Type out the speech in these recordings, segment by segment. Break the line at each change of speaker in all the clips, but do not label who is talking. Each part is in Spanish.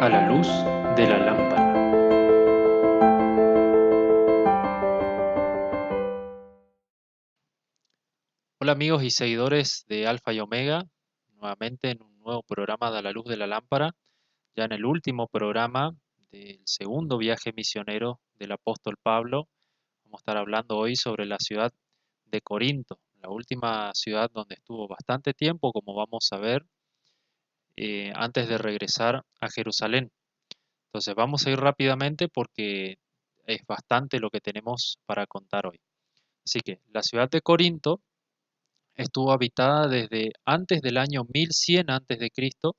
A la luz de la lámpara. Hola amigos y seguidores de Alfa y Omega, nuevamente en un nuevo programa de A la luz de la lámpara, ya en el último programa del segundo viaje misionero del apóstol Pablo. Vamos a estar hablando hoy sobre la ciudad de Corinto, la última ciudad donde estuvo bastante tiempo, como vamos a ver, antes de regresar a Jerusalén. Entonces vamos a ir rápidamente porque es bastante lo que tenemos para contar hoy. Así que la ciudad de Corinto estuvo habitada desde antes del año 1100 antes de Cristo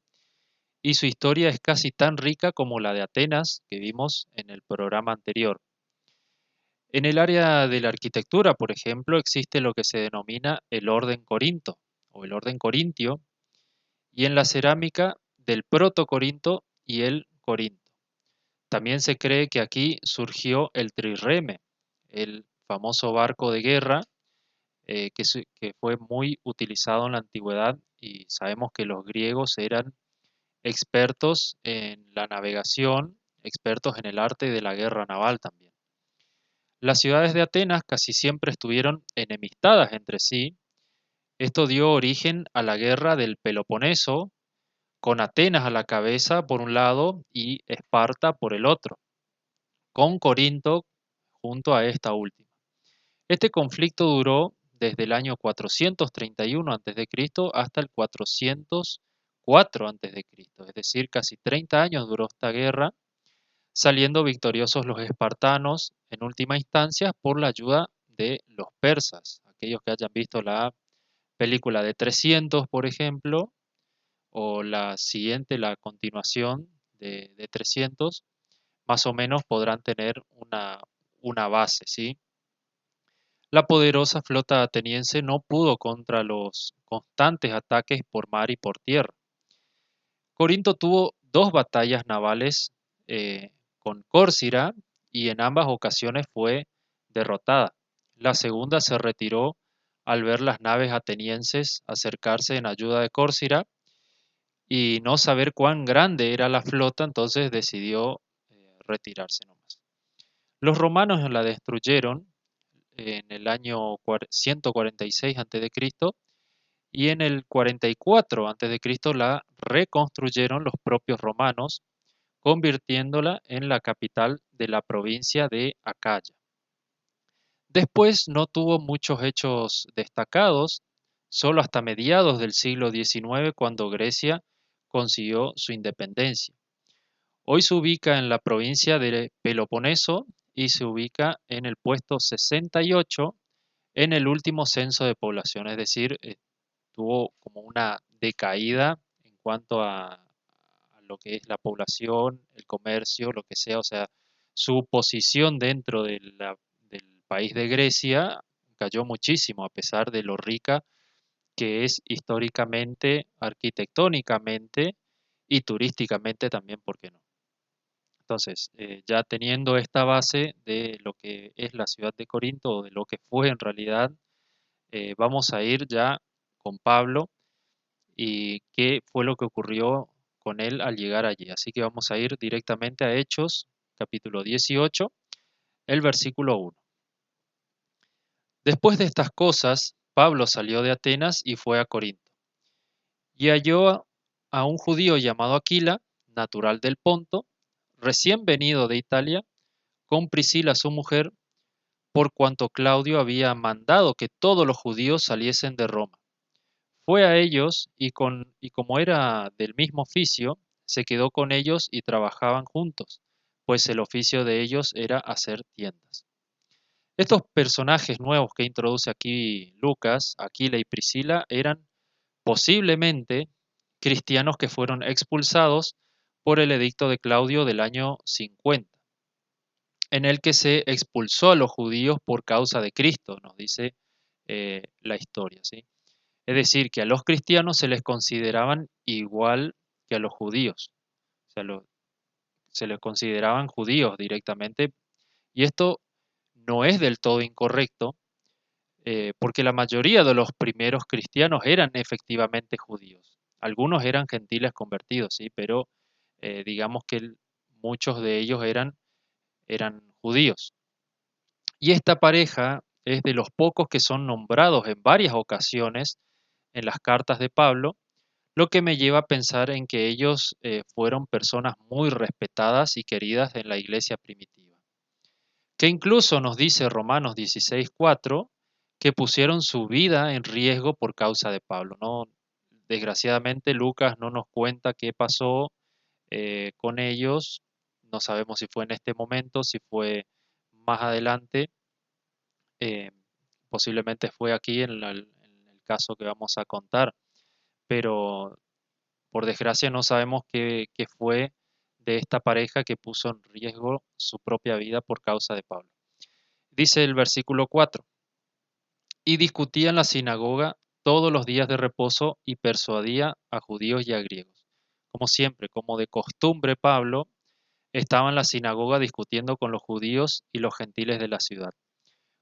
y su historia es casi tan rica como la de Atenas que vimos en el programa anterior. En el área de la arquitectura, por ejemplo, existe lo que se denomina el orden corinto o el orden corintio, y en la cerámica del proto-corinto y el corinto. También se cree que aquí surgió el trireme, el famoso barco de guerra que fue muy utilizado en la antigüedad, y sabemos que los griegos eran expertos en la navegación, expertos en el arte de la guerra naval también. Las ciudades de Atenas casi siempre estuvieron enemistadas entre sí. Esto dio origen a la guerra del Peloponeso, con Atenas a la cabeza por un lado y Esparta por el otro, con Corinto junto a esta última. Este conflicto duró desde el año 431 a.C. hasta el 404 a.C., es decir, casi 30 años duró esta guerra, saliendo victoriosos los espartanos en última instancia por la ayuda de los persas. Aquellos que hayan visto la película de 300, por ejemplo, o la siguiente, la continuación de 300, más o menos podrán tener una base, ¿sí? La poderosa flota ateniense no pudo contra los constantes ataques por mar y por tierra. Corinto tuvo dos batallas navales con Córcira y en ambas ocasiones fue derrotada. La segunda se retiró al ver las naves atenienses acercarse en ayuda de Córcira y no saber cuán grande era la flota, entonces decidió retirarse nomás. Los romanos la destruyeron en el año 146 a.C. y en el 44 a.C. la reconstruyeron los propios romanos, convirtiéndola en la capital de la provincia de Acaya. Después no tuvo muchos hechos destacados, solo hasta mediados del siglo XIX, cuando Grecia consiguió su independencia. Hoy se ubica en la provincia de Peloponeso y se ubica en el puesto 68 en el último censo de población, es decir, tuvo como una decaída en cuanto a lo que es la población, el comercio, lo que sea, o sea, su posición dentro del país de Grecia cayó muchísimo a pesar de lo rica que es históricamente, arquitectónicamente y turísticamente también, ¿por qué no? Entonces, ya teniendo esta base de lo que es la ciudad de Corinto, o de lo que fue en realidad, vamos a ir ya con Pablo y qué fue lo que ocurrió con él al llegar allí. Así que vamos a ir directamente a Hechos, capítulo 18, el versículo 1. Después de estas cosas, Pablo salió de Atenas y fue a Corinto, y halló a un judío llamado Aquila, natural del Ponto, recién venido de Italia, con Priscila su mujer, por cuanto Claudio había mandado que todos los judíos saliesen de Roma. Fue a ellos y como era del mismo oficio, se quedó con ellos y trabajaban juntos, pues el oficio de ellos era hacer tiendas. Estos personajes nuevos que introduce aquí Lucas, Aquila y Priscila, eran posiblemente cristianos que fueron expulsados por el edicto de Claudio del año 50, en el que se expulsó a los judíos por causa de Cristo, nos dice la historia, ¿sí? Es decir, que a los cristianos se les consideraban igual que a los judíos. O sea, se les consideraban judíos directamente. Y esto no es del todo incorrecto, porque la mayoría de los primeros cristianos eran efectivamente judíos. Algunos eran gentiles convertidos, ¿sí? Pero digamos que muchos de ellos eran judíos. Y esta pareja es de los pocos que son nombrados en varias ocasiones en las cartas de Pablo, lo que me lleva a pensar en que ellos fueron personas muy respetadas y queridas en la iglesia primitiva, que incluso nos dice Romanos 16:4 que pusieron su vida en riesgo por causa de Pablo, ¿no? Desgraciadamente Lucas no nos cuenta qué pasó con ellos, no sabemos si fue en este momento, si fue más adelante, eh, posiblemente fue aquí en el caso que vamos a contar, pero por desgracia no sabemos qué fue de esta pareja que puso en riesgo su propia vida por causa de Pablo. Dice el versículo 4, y discutía en la sinagoga todos los días de reposo y persuadía a judíos y a griegos. Como siempre, como de costumbre, Pablo estaba en la sinagoga discutiendo con los judíos y los gentiles de la ciudad.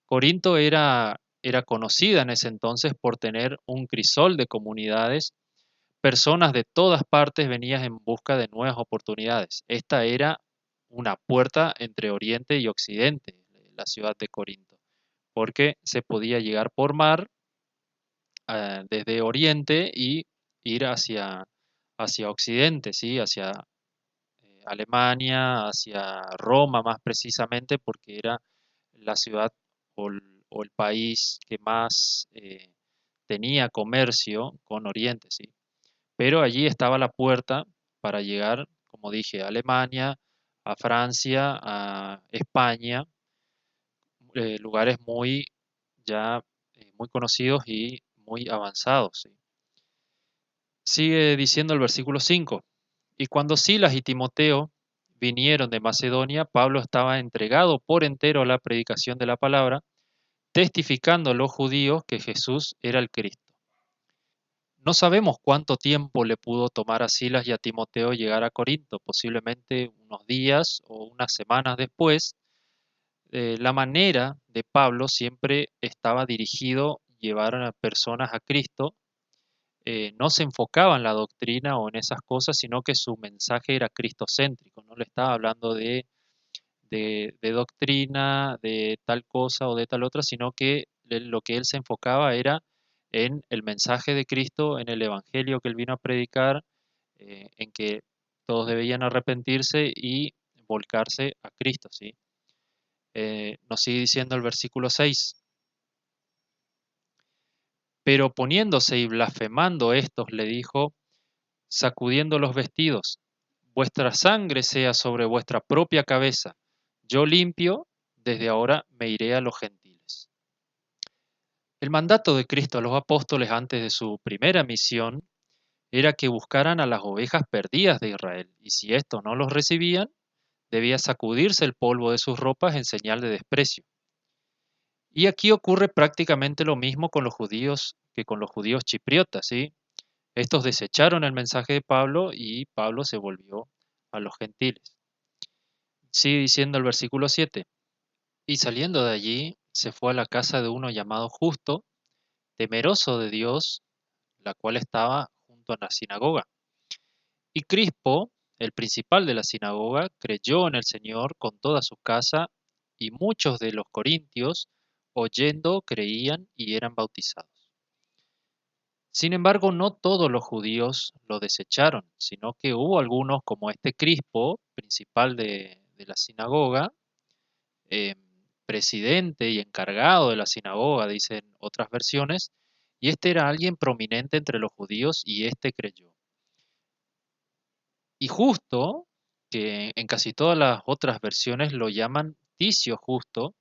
Corinto era conocida en ese entonces por tener un crisol de comunidades. Personas de todas partes venían en busca de nuevas oportunidades. Esta era una puerta entre Oriente y Occidente, la ciudad de Corinto, porque se podía llegar por mar desde Oriente y ir hacia Occidente, ¿sí? Hacia Alemania, hacia Roma más precisamente, porque era la ciudad o el país que más tenía comercio con Oriente, ¿sí? Pero allí estaba la puerta para llegar, como dije, a Alemania, a Francia, a España, lugares ya muy conocidos y muy avanzados, ¿sí? Sigue diciendo el versículo 5. Y cuando Silas y Timoteo vinieron de Macedonia, Pablo estaba entregado por entero a la predicación de la palabra, testificando a los judíos que Jesús era el Cristo. No sabemos cuánto tiempo le pudo tomar a Silas y a Timoteo llegar a Corinto, posiblemente unos días o unas semanas después. La manera de Pablo siempre estaba dirigido a llevar a personas a Cristo. No se enfocaba en la doctrina o en esas cosas, sino que su mensaje era cristocéntrico. No le estaba hablando de doctrina, de tal cosa o de tal otra, sino que lo que él se enfocaba era en el mensaje de Cristo, en el evangelio que él vino a predicar, en que todos debían arrepentirse y volcarse a Cristo, ¿sí? Nos sigue diciendo el versículo 6. Pero poniéndose y blasfemando estos, le dijo, sacudiendo los vestidos, vuestra sangre sea sobre vuestra propia cabeza. Yo limpio, desde ahora me iré a los gentiles. El mandato de Cristo a los apóstoles antes de su primera misión era que buscaran a las ovejas perdidas de Israel, y si estos no los recibían, debía sacudirse el polvo de sus ropas en señal de desprecio. Y aquí ocurre prácticamente lo mismo con los judíos que con los judíos chipriotas, ¿sí? Estos desecharon el mensaje de Pablo y Pablo se volvió a los gentiles. Sigue diciendo el versículo 7. Y saliendo de allí, se fue a la casa de uno llamado Justo, temeroso de Dios, la cual estaba junto a la sinagoga. Y Crispo, el principal de la sinagoga, creyó en el Señor con toda su casa, y muchos de los corintios, oyendo, creían y eran bautizados. Sin embargo, no todos los judíos lo desecharon, sino que hubo algunos, como este Crispo, principal de la sinagoga, eh, presidente y encargado de la sinagoga, dicen otras versiones, y este era alguien prominente entre los judíos y este creyó. Y Justo, que en casi todas las otras versiones lo llaman Ticio Justo,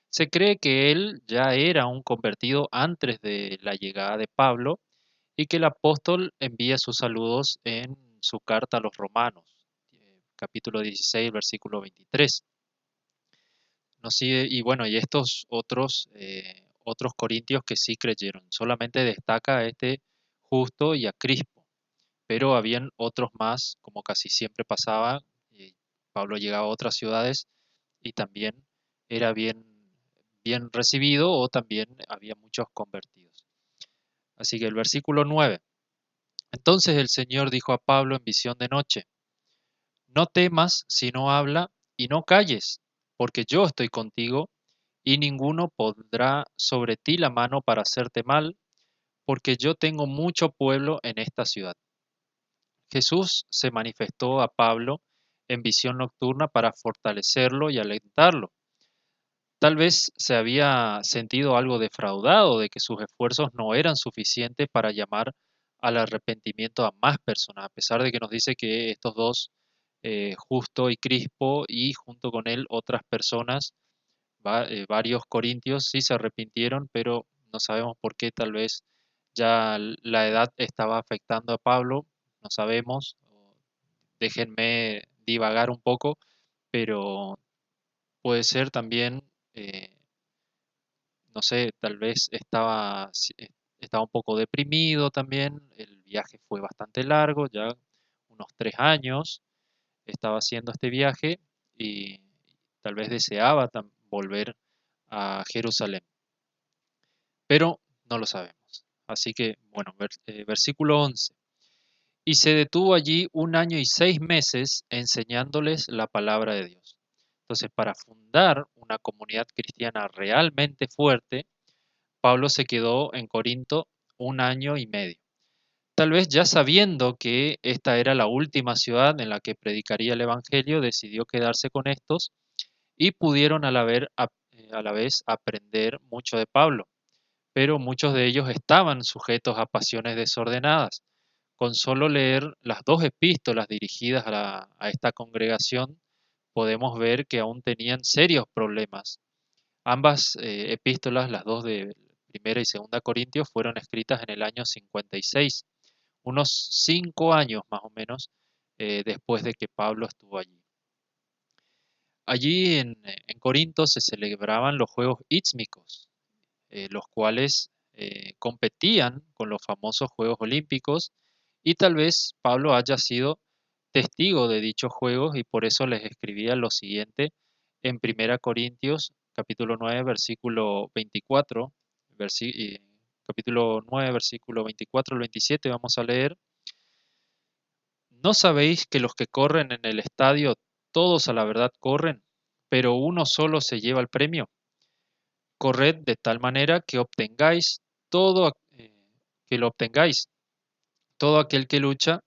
se cree que él ya era un convertido antes de la llegada de Pablo y que el apóstol envía sus saludos en su carta a los romanos, capítulo 16, versículo 23. Y bueno, y estos otros corintios que sí creyeron, solamente destaca a este Justo y a Crispo, pero habían otros más, como casi siempre pasaba, y Pablo llegaba a otras ciudades y también era bien recibido o también había muchos convertidos. Así que el versículo 9. Entonces el Señor dijo a Pablo en visión de noche, no temas, sino habla y no calles, porque yo estoy contigo y ninguno pondrá sobre ti la mano para hacerte mal, porque yo tengo mucho pueblo en esta ciudad. Jesús se manifestó a Pablo en visión nocturna para fortalecerlo y alentarlo. Tal vez se había sentido algo defraudado de que sus esfuerzos no eran suficientes para llamar al arrepentimiento a más personas, a pesar de que nos dice que estos dos, Justo y Crispo, y junto con él otras personas, varios corintios, sí se arrepintieron, pero no sabemos por qué. Tal vez ya la edad estaba afectando a Pablo, no sabemos. Déjenme divagar un poco, pero puede ser también, no sé, tal vez estaba un poco deprimido también. El viaje fue bastante largo, ya unos 3 años estaba haciendo este viaje y tal vez deseaba volver a Jerusalén, pero no lo sabemos. Así que, bueno, versículo 11. Y se detuvo allí 1 año y 6 meses enseñándoles la palabra de Dios. Entonces, para fundar una comunidad cristiana realmente fuerte, Pablo se quedó en Corinto 1 año y medio. Tal vez ya sabiendo que esta era la última ciudad en la que predicaría el Evangelio, decidió quedarse con estos y pudieron a la vez aprender mucho de Pablo, pero muchos de ellos estaban sujetos a pasiones desordenadas. Con solo leer las dos epístolas dirigidas a esta congregación, podemos ver que aún tenían serios problemas. Ambas epístolas, las dos de Primera y Segunda Corintios, fueron escritas en el año 56, unos 5 años más o menos después de que Pablo estuvo allí. Allí en Corinto se celebraban los Juegos Ístmicos, los cuales competían con los famosos Juegos Olímpicos, y tal vez Pablo haya sido testigo de dichos juegos y por eso les escribía lo siguiente en 1 Corintios capítulo 9 versículo 24, capítulo 9 versículo 24 al 27 vamos a leer: ¿No sabéis que los que corren en el estadio todos a la verdad corren, pero uno solo se lleva el premio? Corred de tal manera que obtengáis que lo obtengáis. Todo aquel que lucha,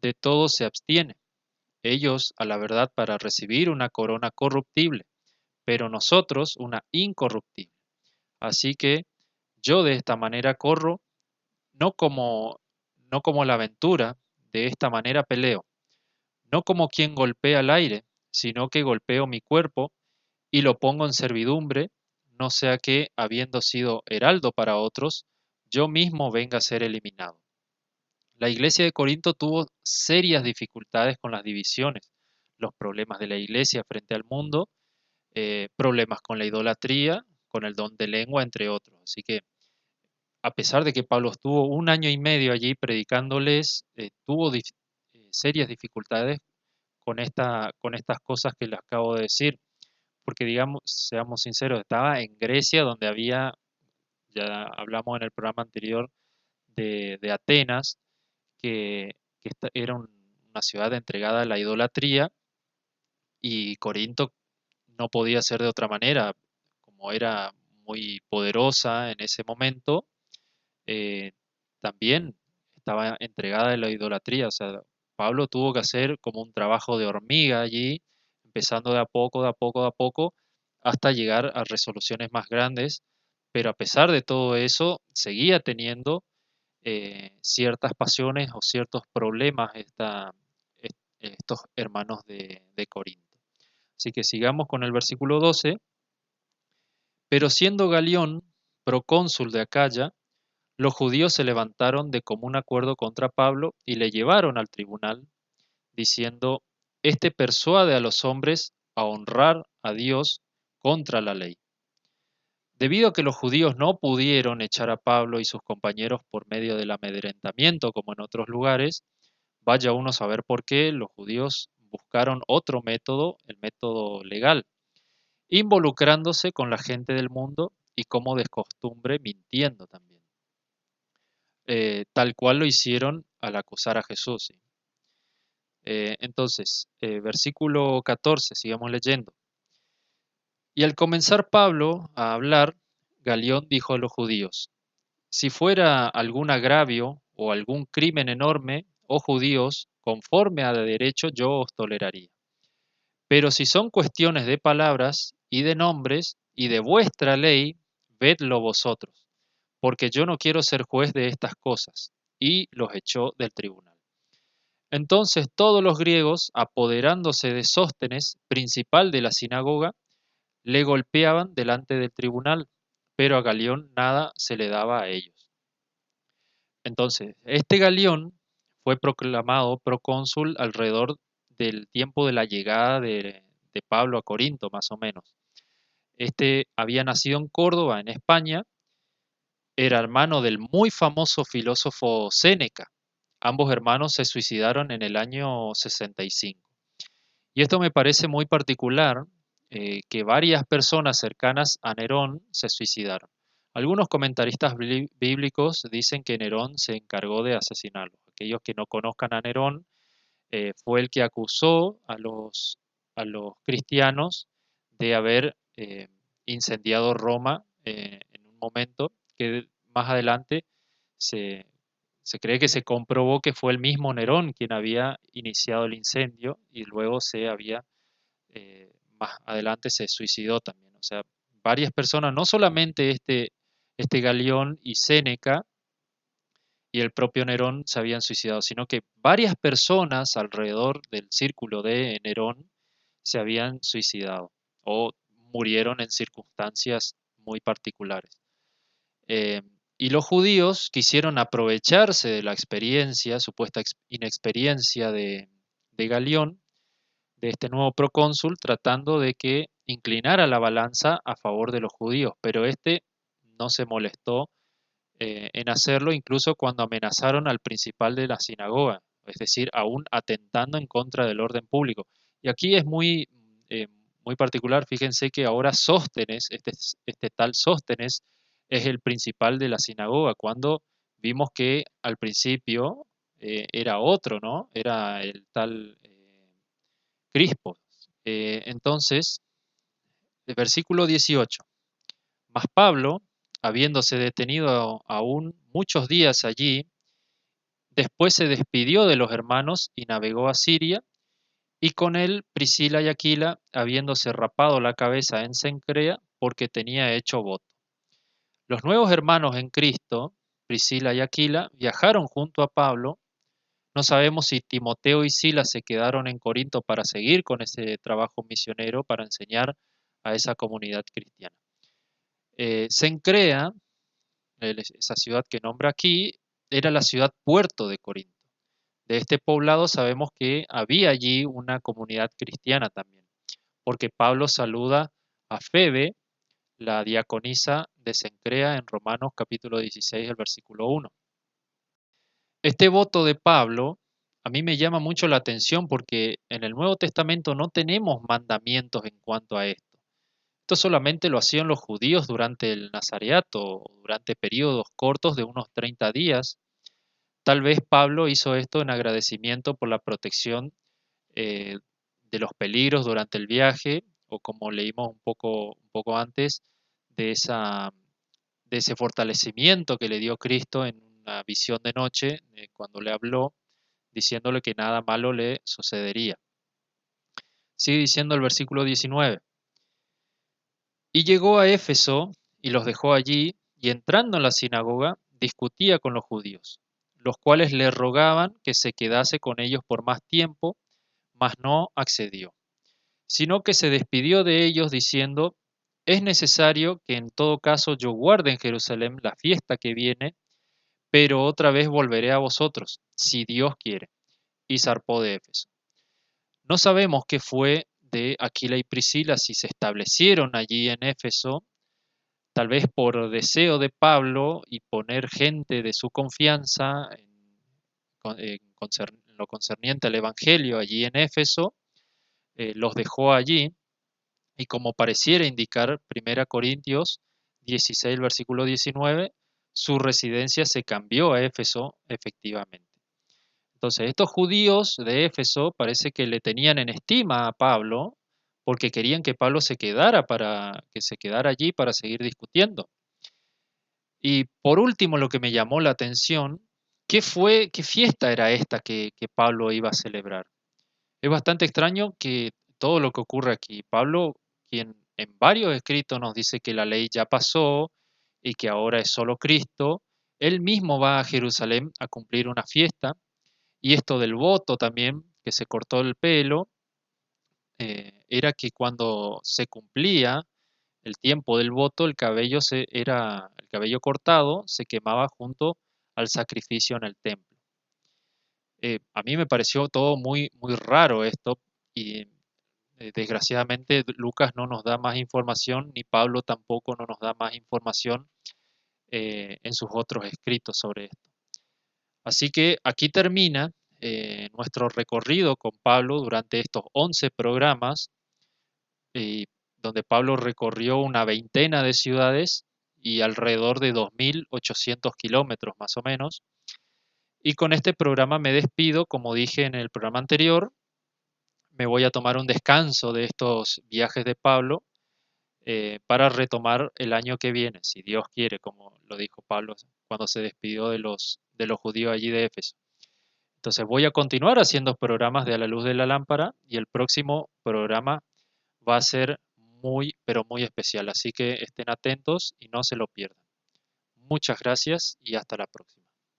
de todo se abstiene. Ellos a la verdad para recibir una corona corruptible, pero nosotros una incorruptible. Así que yo de esta manera corro, no como, no como la aventura, de esta manera peleo, no como quien golpea al aire, sino que golpeo mi cuerpo y lo pongo en servidumbre, no sea que, habiendo sido heraldo para otros, yo mismo venga a ser eliminado. La iglesia de Corinto tuvo serias dificultades con las divisiones, los problemas de la iglesia frente al mundo, problemas con la idolatría, con el don de lengua, entre otros. Así que, a pesar de que Pablo estuvo 1 año y medio allí predicándoles, tuvo serias dificultades con estas cosas que les acabo de decir, porque digamos, seamos sinceros, estaba en Grecia donde había, ya hablamos en el programa anterior de Atenas, que era una ciudad entregada a la idolatría, y Corinto no podía ser de otra manera, como era muy poderosa en ese momento, eh, también estaba entregada a la idolatría. O sea, Pablo tuvo que hacer como un trabajo de hormiga allí, empezando de a poco, de a poco, de a poco, hasta llegar a resoluciones más grandes, pero a pesar de todo eso, seguía teniendo ciertas pasiones o ciertos problemas estos hermanos de Corinto. Así que sigamos con el versículo 12. Pero siendo Galión procónsul de Acaya, los judíos se levantaron de común acuerdo contra Pablo y le llevaron al tribunal, diciendo: Este persuade a los hombres a honrar a Dios contra la ley. Debido a que los judíos no pudieron echar a Pablo y sus compañeros por medio del amedrentamiento como en otros lugares, vaya uno a saber por qué los judíos buscaron otro método, el método legal, involucrándose con la gente del mundo y como de costumbre mintiendo también, tal cual lo hicieron al acusar a Jesús. ¿Sí? Entonces, versículo 14, sigamos leyendo. Y al comenzar Pablo a hablar, Galión dijo a los judíos: si fuera algún agravio o algún crimen enorme, oh judíos, conforme a derecho yo os toleraría. Pero si son cuestiones de palabras y de nombres y de vuestra ley, vedlo vosotros, porque yo no quiero ser juez de estas cosas. Y los echó del tribunal. Entonces todos los griegos, apoderándose de Sóstenes, principal de la sinagoga, le golpeaban delante del tribunal, pero a Galión nada se le daba a ellos. Entonces, este Galión fue proclamado procónsul alrededor del tiempo de la llegada de Pablo a Corinto, más o menos. Este había nacido en Córdoba, en España, era hermano del muy famoso filósofo Séneca. Ambos hermanos se suicidaron en el año 65. Y esto me parece muy particular, que varias personas cercanas a Nerón se suicidaron. Algunos comentaristas bíblicos dicen que Nerón se encargó de asesinarlos. Aquellos que no conozcan a Nerón, fue el que acusó a los cristianos de haber incendiado Roma en un momento que más adelante se, se cree que se comprobó que fue el mismo Nerón quien había iniciado el incendio y luego más adelante se suicidó también. O sea, varias personas, no solamente este Galión y Séneca y el propio Nerón se habían suicidado, sino que varias personas alrededor del círculo de Nerón se habían suicidado o murieron en circunstancias muy particulares. Eh, y los judíos quisieron aprovecharse de la experiencia, supuesta inexperiencia de Galión, de este nuevo procónsul, tratando de que inclinara la balanza a favor de los judíos, pero este no se molestó en hacerlo, incluso cuando amenazaron al principal de la sinagoga, es decir, aún atentando en contra del orden público. Y aquí es eh, muy particular, fíjense que ahora Sóstenes, este tal Sóstenes, es el principal de la sinagoga, cuando vimos que al principio era otro, ¿no? Era el tal Crispo. Entonces, el versículo 18. Mas Pablo, habiéndose detenido aún muchos días allí, después se despidió de los hermanos y navegó a Siria, y con él Priscila y Aquila, habiéndose rapado la cabeza en Cencrea, porque tenía hecho voto. Los nuevos hermanos en Cristo, Priscila y Aquila, viajaron junto a Pablo. No sabemos si Timoteo y Silas se quedaron en Corinto para seguir con ese trabajo misionero, para enseñar a esa comunidad cristiana. Cencrea, esa ciudad que nombra aquí, era la ciudad puerto de Corinto. De este poblado sabemos que había allí una comunidad cristiana también, porque Pablo saluda a Febe, la diaconisa de Cencrea, en Romanos capítulo 16, el versículo 1. Este voto de Pablo a mí me llama mucho la atención porque en el Nuevo Testamento no tenemos mandamientos en cuanto a esto. Esto solamente lo hacían los judíos durante el Nazareato, durante periodos cortos de unos 30 días. Tal vez Pablo hizo esto en agradecimiento por la protección eh, de los peligros durante el viaje, o como leímos un poco antes, de, esa, de ese fortalecimiento que le dio Cristo en una visión de noche, cuando le habló, diciéndole que nada malo le sucedería. Sigue diciendo el versículo 19. Y llegó a Éfeso y los dejó allí, y entrando en la sinagoga, discutía con los judíos, los cuales le rogaban que se quedase con ellos por más tiempo, mas no accedió, sino que se despidió de ellos diciendo: es necesario que en todo caso yo guarde en Jerusalén la fiesta que viene, pero otra vez volveré a vosotros, si Dios quiere. Y zarpó de Éfeso. No sabemos qué fue de Aquila y Priscila, si se establecieron allí en Éfeso, tal vez por deseo de Pablo y poner gente de su confianza en lo concerniente al Evangelio allí en Éfeso, los dejó allí, y como pareciera indicar 1 Corintios 16, versículo 19, su residencia se cambió a Éfeso efectivamente. Entonces, estos judíos de Éfeso parece que le tenían en estima a Pablo porque querían que Pablo se quedara allí para seguir discutiendo. Y por último, lo que me llamó la atención, qué fiesta era esta que Pablo iba a celebrar? Es bastante extraño que todo lo que ocurre aquí, Pablo, quien en varios escritos nos dice que la ley ya pasó y que ahora es solo Cristo, él mismo va a Jerusalén a cumplir una fiesta, y esto del voto también, que se cortó el pelo, era que cuando se cumplía el tiempo del voto, el cabello cortado se quemaba junto al sacrificio en el templo. A mí me pareció todo muy, muy raro esto, y desgraciadamente Lucas no nos da más información, ni Pablo tampoco no nos da más información en sus otros escritos sobre esto. Así que aquí termina nuestro recorrido con Pablo durante estos 11 programas, eh, donde Pablo recorrió una veintena de ciudades y alrededor de 2.800 kilómetros más o menos. Y con este programa me despido, como dije en el programa anterior, me voy a tomar un descanso de estos viajes de Pablo para retomar el año que viene, si Dios quiere, como lo dijo Pablo cuando se despidió de los judíos allí de Éfeso. Entonces voy a continuar haciendo programas de A la Luz de la Lámpara, y el próximo programa va a ser muy, pero muy especial. Así que estén atentos y no se lo pierdan. Muchas gracias y hasta la próxima.